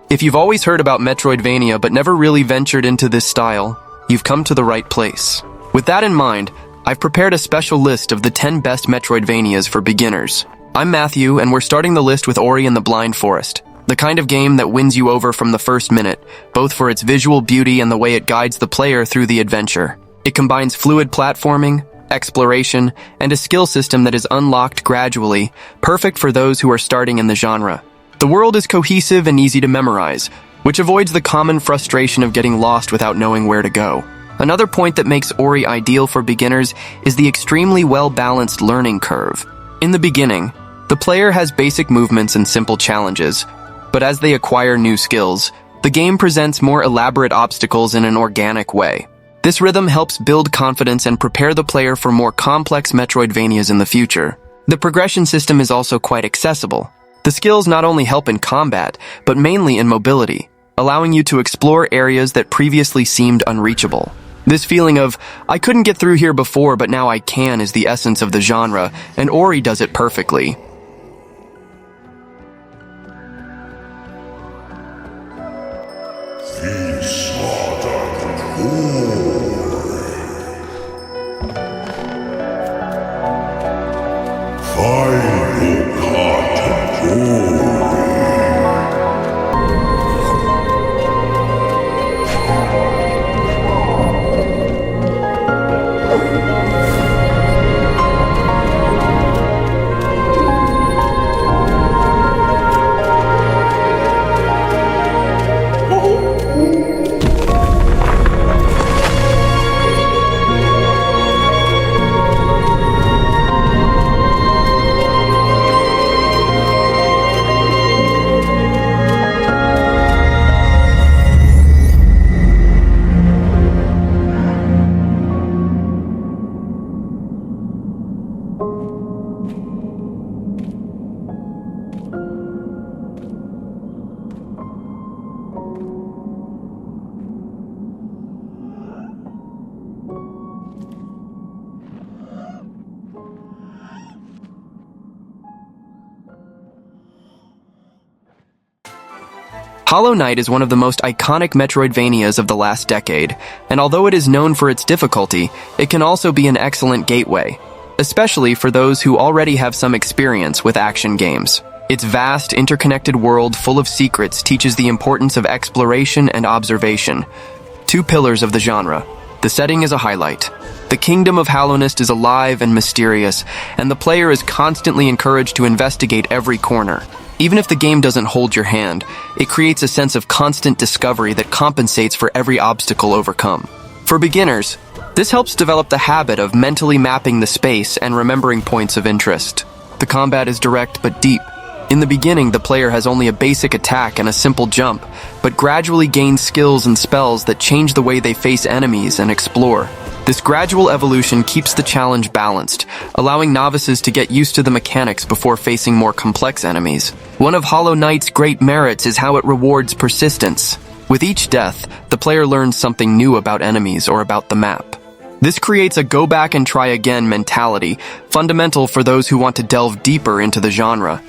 If you've always heard about Metroidvania but never really ventured into this style, you've come to the right place. With that in mind, I've prepared a special list of the 10 best Metroidvanias for beginners. I'm Matthew, and we're starting the list with Ori and the Blind Forest, the kind of game that wins you over from the first minute, both for its visual beauty and the way it guides the player through the adventure. It combines fluid platforming, exploration, and a skill system that is unlocked gradually, perfect for those who are starting in the genre. The world is cohesive and easy to memorize, which avoids the common frustration of getting lost without knowing where to go. Another point that makes Ori ideal for beginners is the extremely well-balanced learning curve. In the beginning, the player has basic movements and simple challenges, but as they acquire new skills, the game presents more elaborate obstacles in an organic way. This rhythm helps build confidence and prepare the player for more complex Metroidvanias in the future. The progression system is also quite accessible. The skills not only help in combat, but mainly in mobility, allowing you to explore areas that previously seemed unreachable. This feeling of, I couldn't get through here before, but now I can, is the essence of the genre, and Ori does it perfectly. Hollow Knight is one of the most iconic Metroidvanias of the last decade, and although it is known for its difficulty, it can also be an excellent gateway, especially for those who already have some experience with action games. Its vast, interconnected world full of secrets teaches the importance of exploration and observation, two pillars of the genre. The setting is a highlight. The Kingdom of Hallownest is alive and mysterious, and the player is constantly encouraged to investigate every corner. Even if the game doesn't hold your hand, it creates a sense of constant discovery that compensates for every obstacle overcome. For beginners, this helps develop the habit of mentally mapping the space and remembering points of interest. The combat is direct but deep. In the beginning, the player has only a basic attack and a simple jump, but gradually gains skills and spells that change the way they face enemies and explore. This gradual evolution keeps the challenge balanced, allowing novices to get used to the mechanics before facing more complex enemies. One of Hollow Knight's great merits is how it rewards persistence. With each death, the player learns something new about enemies or about the map. This creates a go back and try again mentality, fundamental for those who want to delve deeper into the genre.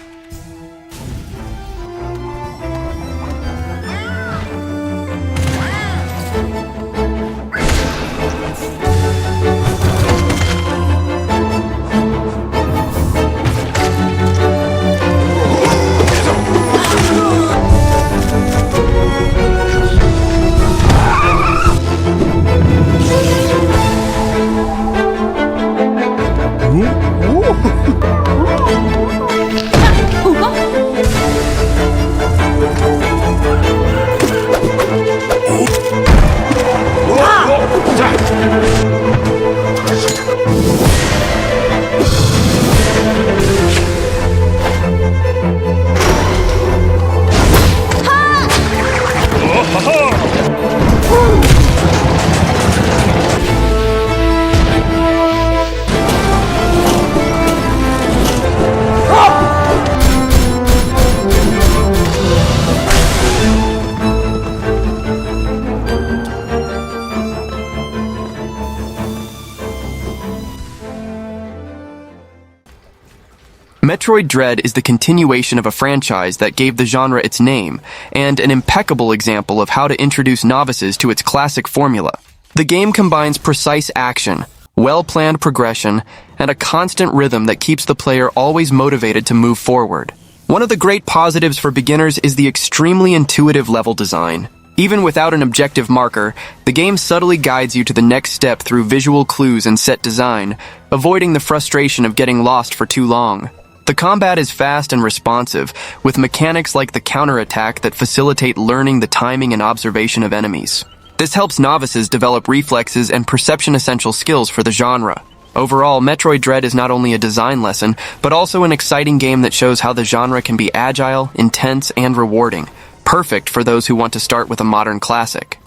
Metroid Dread is the continuation of a franchise that gave the genre its name, and an impeccable example of how to introduce novices to its classic formula. The game combines precise action, well-planned progression, and a constant rhythm that keeps the player always motivated to move forward. One of the great positives for beginners is the extremely intuitive level design. Even without an objective marker, the game subtly guides you to the next step through visual clues and set design, avoiding the frustration of getting lost for too long. The combat is fast and responsive, with mechanics like the counterattack that facilitate learning the timing and observation of enemies. This helps novices develop reflexes and perception-essential skills for the genre. Overall, Metroid Dread is not only a design lesson, but also an exciting game that shows how the genre can be agile, intense, and rewarding. Perfect for those who want to start with a modern classic.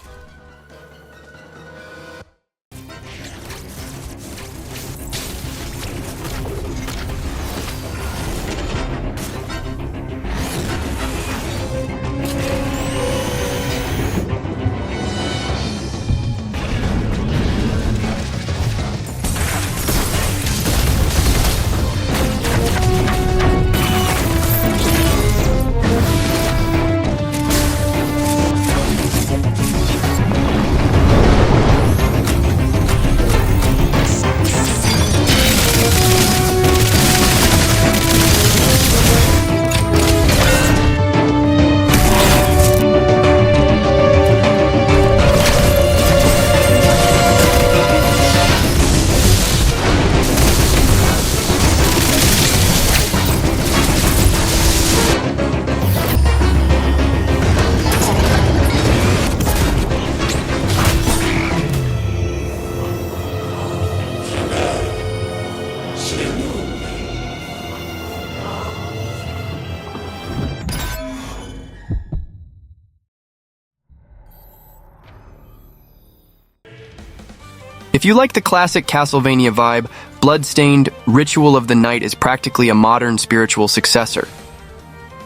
If you like the classic Castlevania vibe, Bloodstained, Ritual of the Night is practically a modern spiritual successor.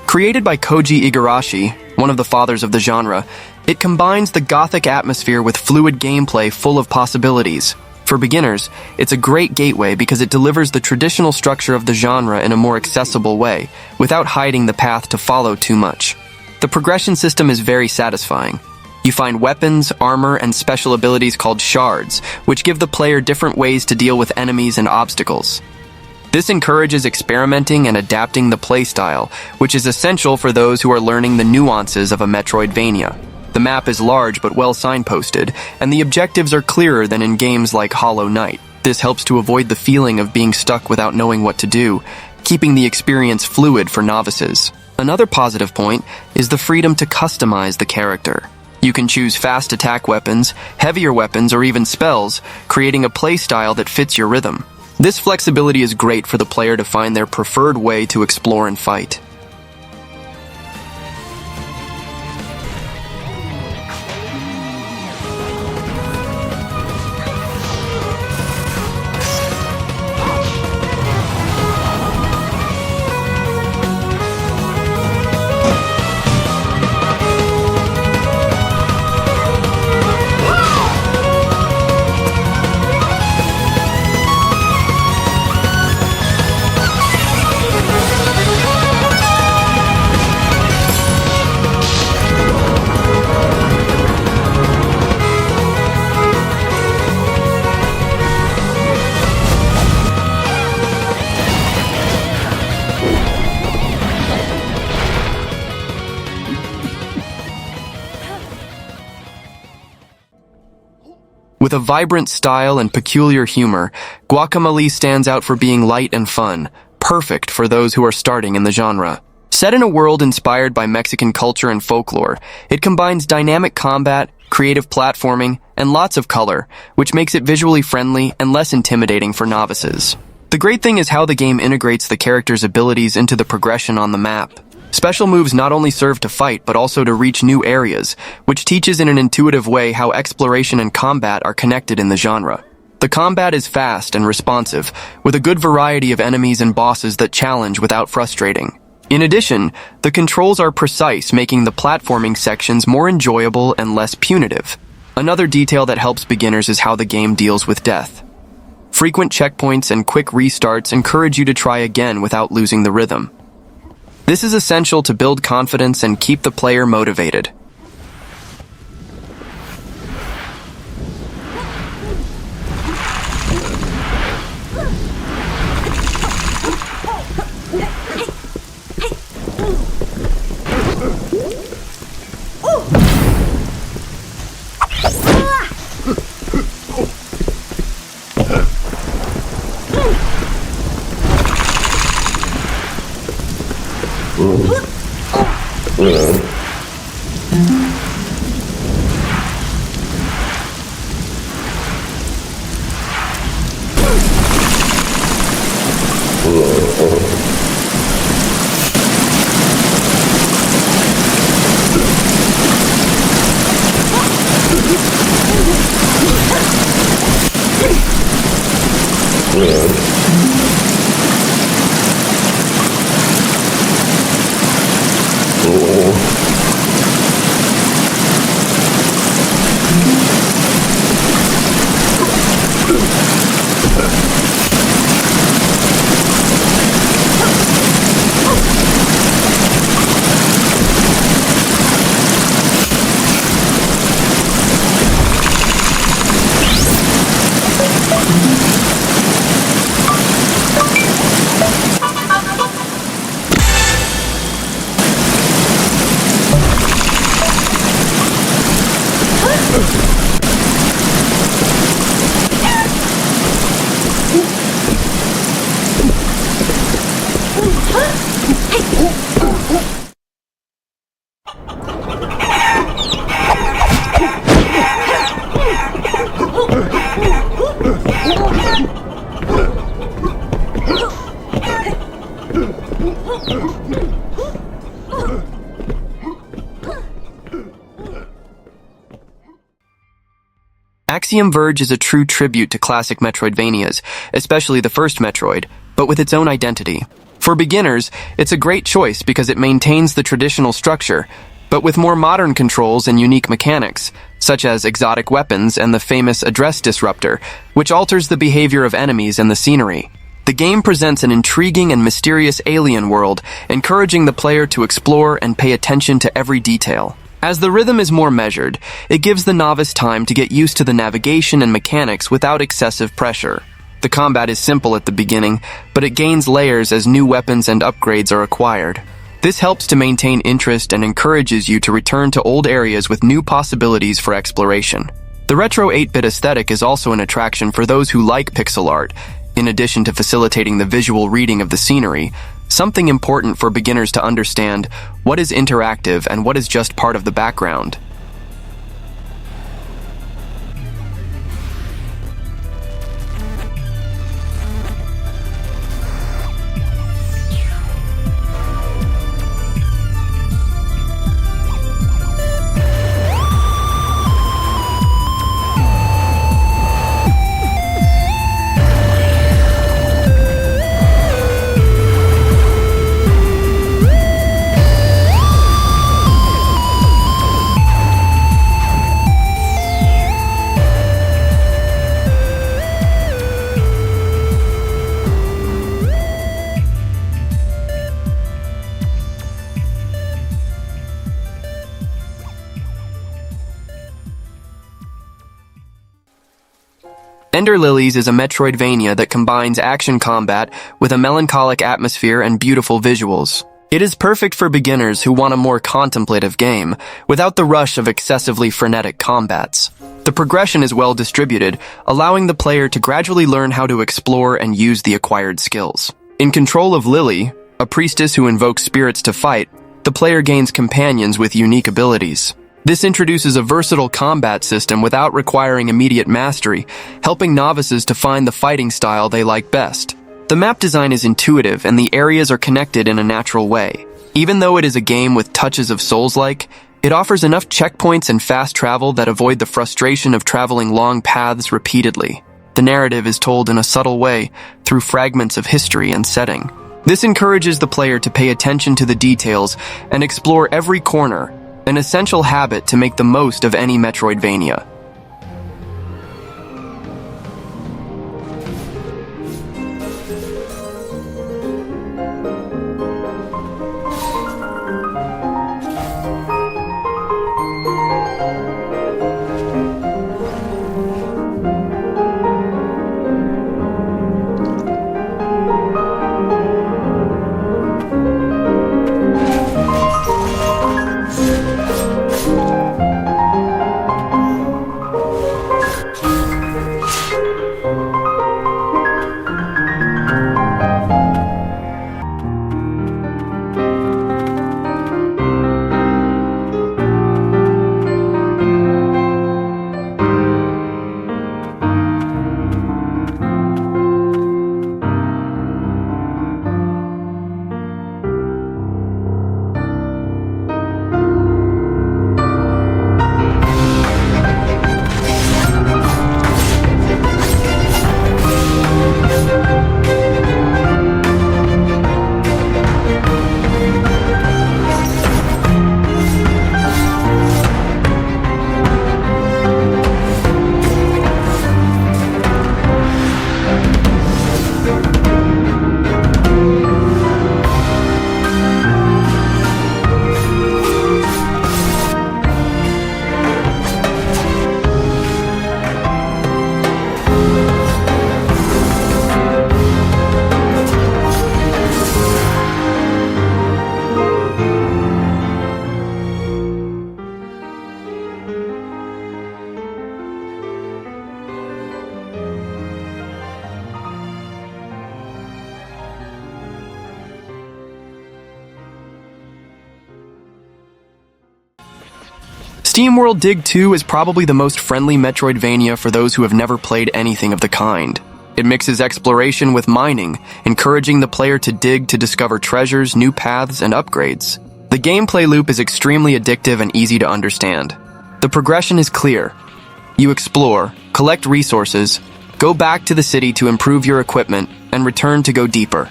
Created by Koji Igarashi, one of the fathers of the genre, it combines the gothic atmosphere with fluid gameplay full of possibilities. For beginners, it's a great gateway because it delivers the traditional structure of the genre in a more accessible way, without hiding the path to follow too much. The progression system is very satisfying. You find weapons, armor, and special abilities called shards, which give the player different ways to deal with enemies and obstacles. This encourages experimenting and adapting the playstyle, which is essential for those who are learning the nuances of a Metroidvania. The map is large but well signposted, and the objectives are clearer than in games like Hollow Knight. This helps to avoid the feeling of being stuck without knowing what to do, keeping the experience fluid for novices. Another positive point is the freedom to customize the character. You can choose fast attack weapons, heavier weapons, or even spells, creating a playstyle that fits your rhythm. This flexibility is great for the player to find their preferred way to explore and fight. With a vibrant style and peculiar humor, Guacamelee stands out for being light and fun, perfect for those who are starting in the genre. Set in a world inspired by Mexican culture and folklore, it combines dynamic combat, creative platforming, and lots of color, which makes it visually friendly and less intimidating for novices. The great thing is how the game integrates the character's abilities into the progression on the map. Special moves not only serve to fight, but also to reach new areas, which teaches in an intuitive way how exploration and combat are connected in the genre. The combat is fast and responsive, with a good variety of enemies and bosses that challenge without frustrating. In addition, the controls are precise, making the platforming sections more enjoyable and less punitive. Another detail that helps beginners is how the game deals with death. Frequent checkpoints and quick restarts encourage you to try again without losing the rhythm. This is essential to build confidence and keep the player motivated. Axiom Verge is a true tribute to classic Metroidvanias, especially the first Metroid, but with its own identity. For beginners, it's a great choice because it maintains the traditional structure, but with more modern controls and unique mechanics, such as exotic weapons and the famous address disruptor, which alters the behavior of enemies and the scenery. The game presents an intriguing and mysterious alien world, encouraging the player to explore and pay attention to every detail. As the rhythm is more measured, it gives the novice time to get used to the navigation and mechanics without excessive pressure. The combat is simple at the beginning, but it gains layers as new weapons and upgrades are acquired. This helps to maintain interest and encourages you to return to old areas with new possibilities for exploration. The retro 8-bit aesthetic is also an attraction for those who like pixel art. In addition to facilitating the visual reading of the scenery, something important for beginners to understand what is interactive and what is just part of the background. Lilies is a Metroidvania that combines action combat with a melancholic atmosphere and beautiful visuals. It is perfect for beginners who want a more contemplative game, without the rush of excessively frenetic combats. The progression is well distributed, allowing the player to gradually learn how to explore and use the acquired skills. In control of Lily, a priestess who invokes spirits to fight, the player gains companions with unique abilities. This introduces a versatile combat system without requiring immediate mastery, helping novices to find the fighting style they like best. The map design is intuitive and the areas are connected in a natural way. Even though it is a game with touches of Souls-like, it offers enough checkpoints and fast travel that avoid the frustration of traveling long paths repeatedly. The narrative is told in a subtle way, through fragments of history and setting. This encourages the player to pay attention to the details and explore every corner, an essential habit to make the most of any Metroidvania. SteamWorld Dig 2 is probably the most friendly Metroidvania for those who have never played anything of the kind. It mixes exploration with mining, encouraging the player to dig to discover treasures, new paths, and upgrades. The gameplay loop is extremely addictive and easy to understand. The progression is clear. You explore, collect resources, go back to the city to improve your equipment, and return to go deeper.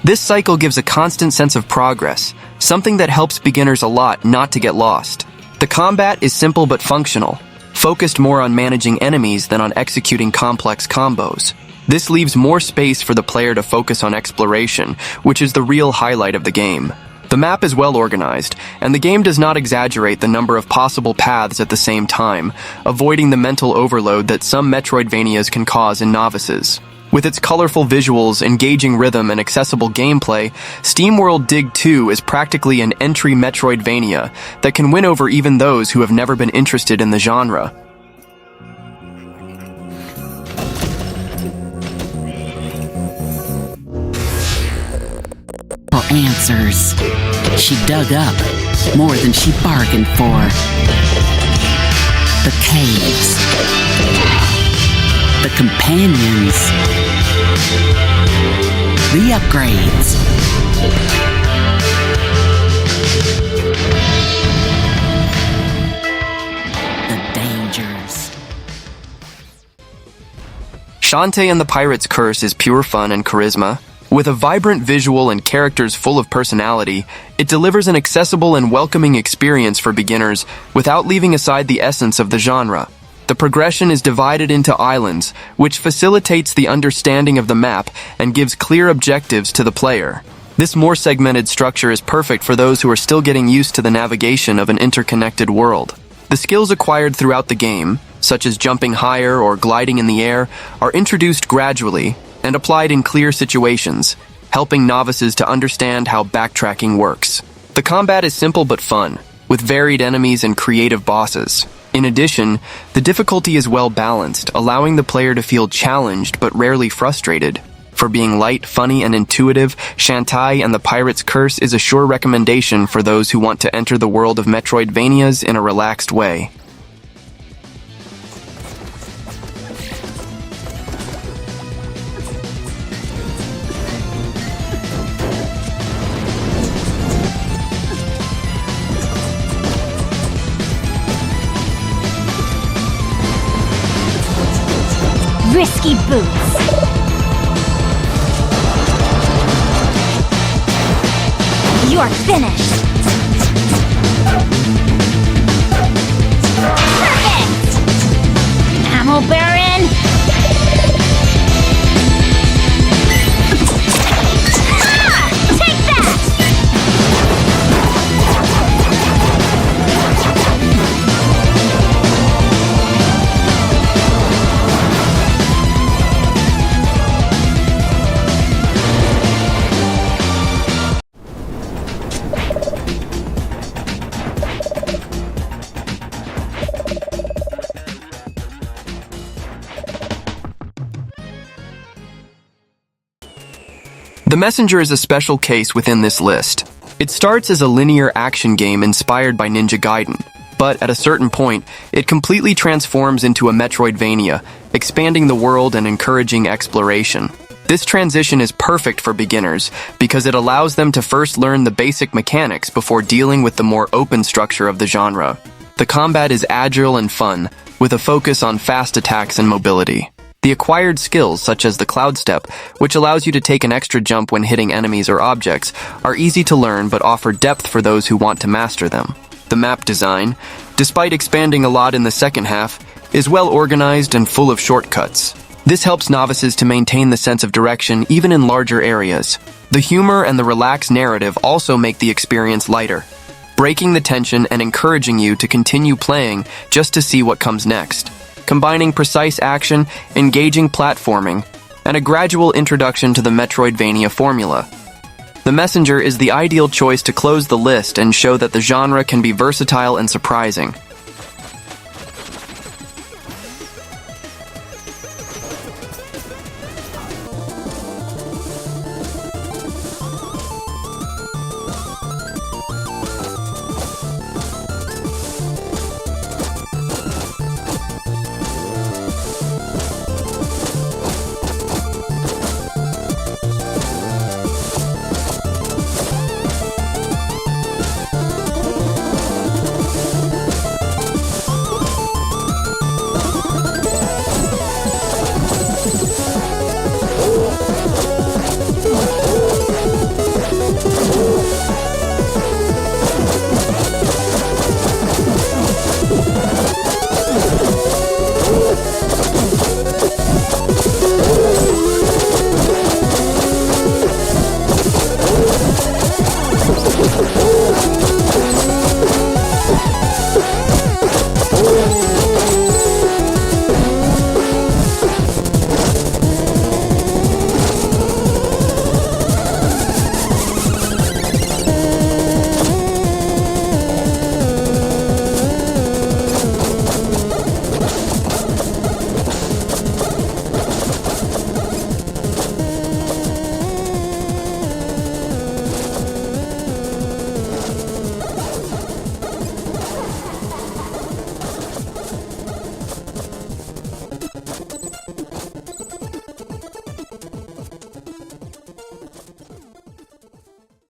This cycle gives a constant sense of progress, something that helps beginners a lot not to get lost. The combat is simple but functional, focused more on managing enemies than on executing complex combos. This leaves more space for the player to focus on exploration, which is the real highlight of the game. The map is well organized, and the game does not exaggerate the number of possible paths at the same time, avoiding the mental overload that some Metroidvanias can cause in novices. With its colorful visuals, engaging rhythm, and accessible gameplay, SteamWorld Dig 2 is practically an entry Metroidvania that can win over even those who have never been interested in the genre. For answers, she dug up more than she bargained for. The caves, the companions, the upgrades. The dangers. Shantae and the Pirate's Curse is pure fun and charisma. With a vibrant visual and characters full of personality, it delivers an accessible and welcoming experience for beginners without leaving aside the essence of the genre. The progression is divided into islands, which facilitates the understanding of the map and gives clear objectives to the player. This more segmented structure is perfect for those who are still getting used to the navigation of an interconnected world. The skills acquired throughout the game, such as jumping higher or gliding in the air, are introduced gradually and applied in clear situations, helping novices to understand how backtracking works. The combat is simple but fun, with varied enemies and creative bosses. In addition, the difficulty is well balanced, allowing the player to feel challenged but rarely frustrated. For being light, funny, and intuitive, Shantae and the Pirate's Curse is a sure recommendation for those who want to enter the world of Metroidvanias in a relaxed way. Risky boots. You're finished. Perfect. Ammo Baron. Take that. The Messenger is a special case within this list. It starts as a linear action game inspired by Ninja Gaiden, but at a certain point, it completely transforms into a Metroidvania, expanding the world and encouraging exploration. This transition is perfect for beginners because it allows them to first learn the basic mechanics before dealing with the more open structure of the genre. The combat is agile and fun, with a focus on fast attacks and mobility. The acquired skills, such as the Cloud Step, which allows you to take an extra jump when hitting enemies or objects, are easy to learn but offer depth for those who want to master them. The map design, despite expanding a lot in the second half, is well organized and full of shortcuts. This helps novices to maintain the sense of direction even in larger areas. The humor and the relaxed narrative also make the experience lighter, breaking the tension and encouraging you to continue playing just to see what comes next. Combining precise action, engaging platforming, and a gradual introduction to the Metroidvania formula. The Messenger is the ideal choice to close the list and show that the genre can be versatile and surprising.